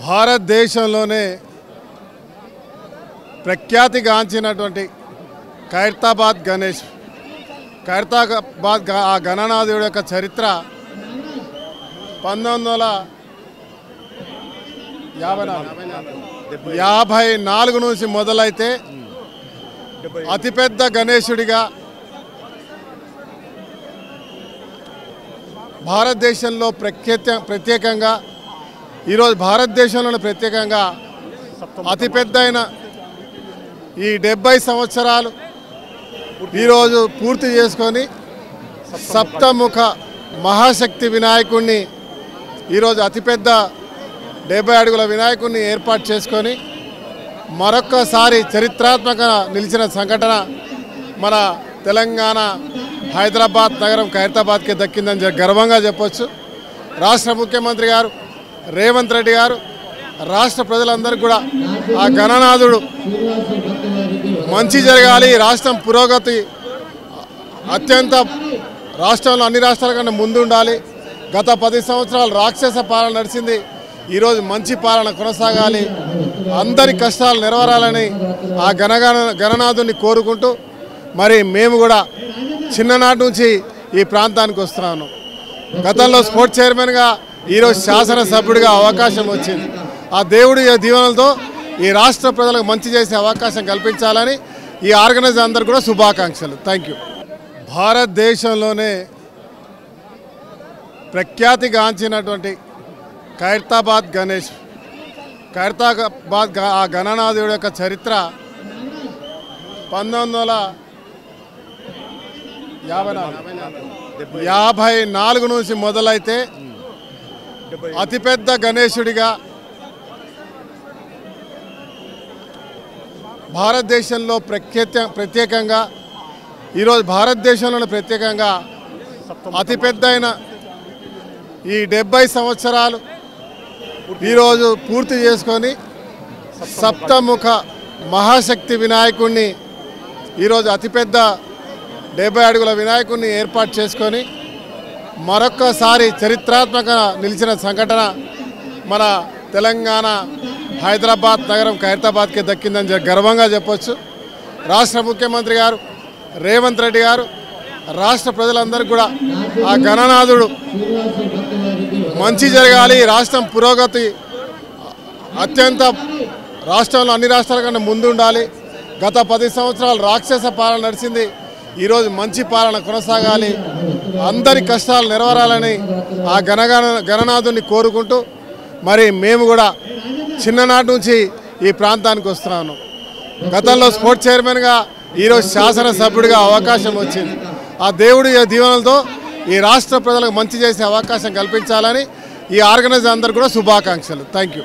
భారతదేశంలోనే ప్రఖ్యాతిగాంచినటువంటి ఖైరతాబాద్ గణేష్ ఆ గణనాథుడి యొక్క చరిత్ర 1954 నుంచి మొదలైతే అతిపెద్ద గణేశుడిగా భారతదేశంలో ప్రత్యేకంగా ఈరోజు భారతదేశంలోనే ప్రత్యేకంగా అతిపెద్దైన ఈ 70 సంవత్సరాలు ఈరోజు పూర్తి చేసుకొని సప్తముఖ మహాశక్తి వినాయకుడిని ఈరోజు అతిపెద్ద 70 అడుగుల వినాయకుడిని ఏర్పాటు చేసుకొని మరొక్కసారి చరిత్రాత్మక నిలిచిన సంఘటన మన తెలంగాణ హైదరాబాద్ నగరం ఖైరతాబాద్కి దక్కిందని గర్వంగా చెప్పొచ్చు. రాష్ట్ర ముఖ్యమంత్రి గారు రేవంత్ రెడ్డి గారు రాష్ట్ర ప్రజలందరికీ కూడా ఆ గణనాథుడు మంచి జరగాలి, రాష్ట్రం పురోగతి అత్యంత రాష్ట్రంలో అన్ని రాష్ట్రాల కన్నా ముందు ఉండాలి. గత 10 సంవత్సరాలు రాక్షస పాలన నడిచింది, ఈరోజు మంచి పాలన కొనసాగాలి, అందరి కష్టాలు నెరవేరాలని ఆ గణనాథుని కోరుకుంటూ మరి మేము కూడా చిన్ననాటి నుంచి ఈ ప్రాంతానికి వస్తున్నాను. గతంలో స్పోర్ట్స్ చైర్మన్గా ఈరోజు శాసనసభ్యుడిగా అవకాశం వచ్చింది. ఆ దేవుడి దీవెనలతో ఈ రాష్ట్ర ప్రజలకు మంచి చేసే అవకాశం కల్పించాలని ఈ ఆర్గనైజర్ అందరూ కూడా శుభాకాంక్షలు. Thank you. భారతదేశంలోనే ప్రఖ్యాతిగాంచినటువంటి ఖైరతాబాద్ గణేష్ ఆ గణనాథుడి యొక్క చరిత్ర 1954 నుంచి మొదలైతే అతిపెద్ద గణేశుడిగా భారతదేశంలో ప్రత్యేకంగా ఈరోజు భారతదేశంలోనే ప్రత్యేకంగా అతిపెద్దైన ఈ 70 సంవత్సరాలు ఈరోజు పూర్తి చేసుకొని సప్తముఖ మహాశక్తి వినాయకుడిని ఈరోజు అతిపెద్ద 70 అడుగుల వినాయకుడిని ఏర్పాటు చేసుకొని మరొక్కసారి చరిత్రాత్మక నిలిచిన సంఘటన మన తెలంగాణ హైదరాబాద్ నగరం ఖైరతాబాద్కి దక్కిందని గర్వంగా చెప్పొచ్చు. రాష్ట్ర ముఖ్యమంత్రి గారు రేవంత్ రెడ్డి గారు రాష్ట్ర ప్రజలందరికీ కూడా ఆ గణనాథుడు మంచి జరగాలి, రాష్ట్రం పురోగతి అత్యంత రాష్ట్రంలో అన్ని రాష్ట్రాల కన్నా ముందు ఉండాలి, గత 10 సంవత్సరాలు రాక్షస పాలన నడిచింది, ఈరోజు మంచి పాలన కొనసాగాలి, అందరి కష్టాలు నెరవేరాలని ఆ గణనాథుని కోరుకుంటూ మరి మేము కూడా చిన్ననాటి నుంచి ఈ ప్రాంతానికి వస్తున్నాను. గతంలో స్పోర్ట్స్ చైర్మన్గా ఈరోజు శాసనసభ్యుడిగా అవకాశం వచ్చింది. ఆ దేవుడి దీవెనలతో ఈ రాష్ట్ర ప్రజలకు మంచి చేసే అవకాశం కల్పించాలని ఈ ఆర్గనైజర్ అందరూ కూడా శుభాకాంక్షలు. Thank you.